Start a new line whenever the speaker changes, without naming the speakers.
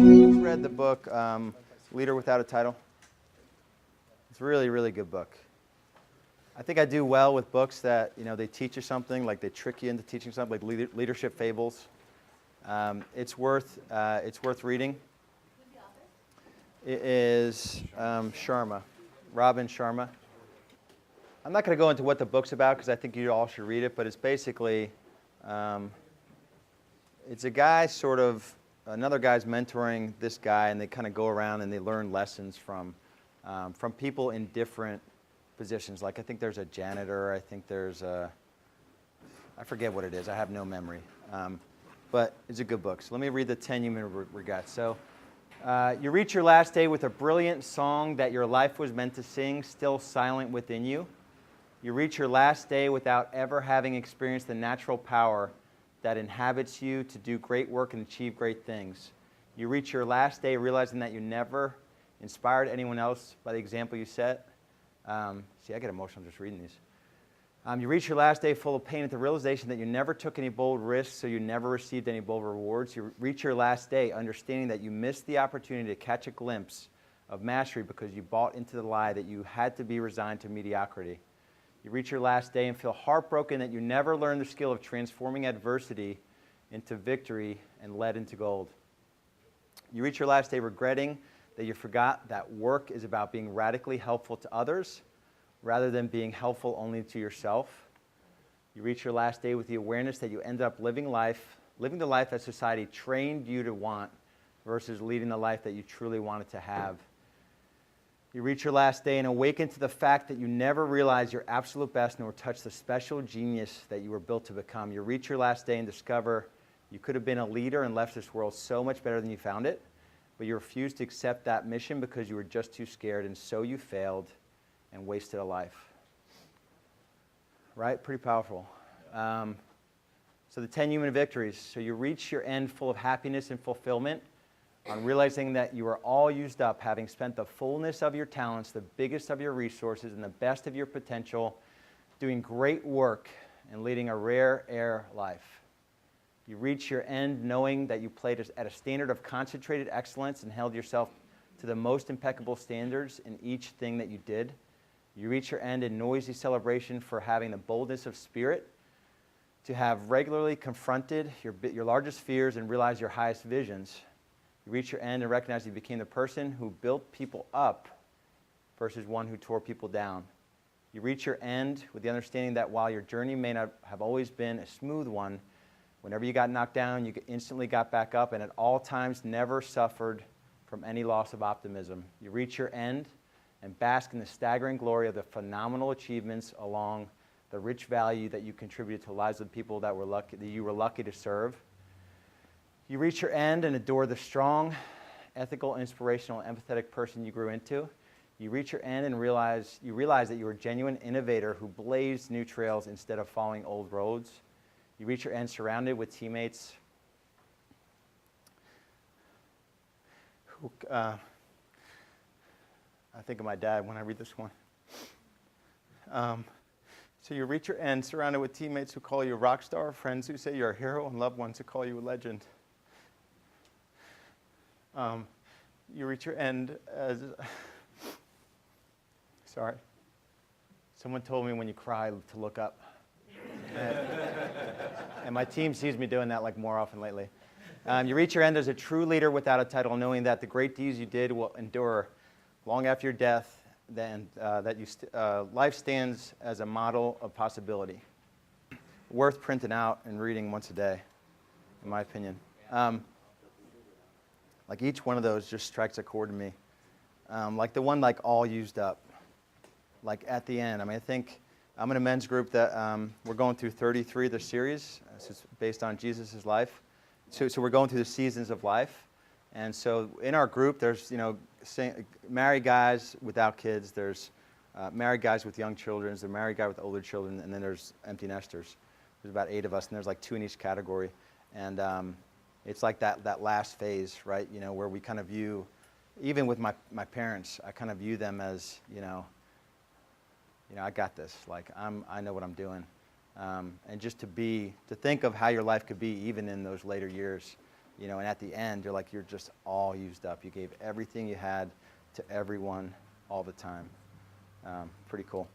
Who's read the book Leader Without a Title? It's a really, really good book. I think I do well with books that, they teach you something, like they trick you into teaching something, like Leadership Fables. It's worth reading.
Who's the author?
It is Sharma, Robin Sharma. I'm not going to go into what the book's about because I think you all should read it, but it's basically, it's a guy another guy's mentoring this guy, and they kind of go around and they learn lessons from people in different positions. Like I think there's a janitor, I think there's I forget what it is, I have no memory. But it's a good book. So let me read the 10 human regrets. So you reach your last day with a brilliant song that your life was meant to sing, still silent within you. You reach your last day without ever having experienced the natural power that inhabits you to do great work and achieve great things. You reach your last day realizing that you never inspired anyone else by the example you set. See, I get emotional just reading these. You reach your last day full of pain at the realization that you never took any bold risks, so you never received any bold rewards. You reach your last day understanding that you missed the opportunity to catch a glimpse of mastery because you bought into the lie that you had to be resigned to mediocrity. You reach your last day and feel heartbroken that you never learned the skill of transforming adversity into victory and lead into gold. You reach your last day regretting that you forgot that work is about being radically helpful to others rather than being helpful only to yourself. You reach your last day with the awareness that you ended up living the life that society trained you to want versus leading the life that you truly wanted to have. You reach your last day and awaken to the fact that you never realized your absolute best nor touched the special genius that you were built to become. You reach your last day and discover you could have been a leader and left this world so much better than you found it, but you refused to accept that mission because you were just too scared, and so you failed and wasted a life. Right? Pretty powerful. So the 10 human victories. So you reach your end full of happiness and fulfillment on realizing that you are all used up, having spent the fullness of your talents, the biggest of your resources, and the best of your potential, doing great work and leading a rare air life. You reach your end knowing that you played at a standard of concentrated excellence and held yourself to the most impeccable standards in each thing that you did. You reach your end in noisy celebration for having the boldness of spirit to have regularly confronted your largest fears and realized your highest visions. You reach your end and recognize you became the person who built people up versus one who tore people down. You reach your end with the understanding that while your journey may not have always been a smooth one, whenever you got knocked down, you instantly got back up and at all times never suffered from any loss of optimism. You reach your end and bask in the staggering glory of the phenomenal achievements along the rich value that you contributed to the lives of people that you were lucky to serve. You reach your end and adore the strong, ethical, inspirational, empathetic person you grew into. You reach your end and realize that you were a genuine innovator who blazed new trails instead of following old roads. You reach your end surrounded with teammates who, I think of my dad when I read this one. So you reach your end surrounded with teammates who call you a rock star, friends who say you're a hero, and loved ones who call you a legend. You reach your end as... Sorry. Someone told me when you cry to look up. And my team sees me doing that more often lately. You reach your end as a true leader without a title, knowing that the great deeds you did will endure long after your death, life stands as a model of possibility. Worth printing out and reading once a day, in my opinion. Each one of those just strikes a chord to me. The one all used up. At the end. I think I'm in a men's group that we're going through 33 of the series. This is based on Jesus' life. So we're going through the seasons of life. And so in our group, there's, married guys without kids. There's married guys with young children. There's a married guy with older children. And then there's empty nesters. There's about 8 of us, and there's 2 in each category. And it's that last phase, right? Where we kind of view, even with my parents, I kind of view them as, I got this. I know what I'm doing. And just to think of how your life could be even in those later years, you know, and at the end, you're just all used up. You gave everything you had to everyone all the time. Pretty cool.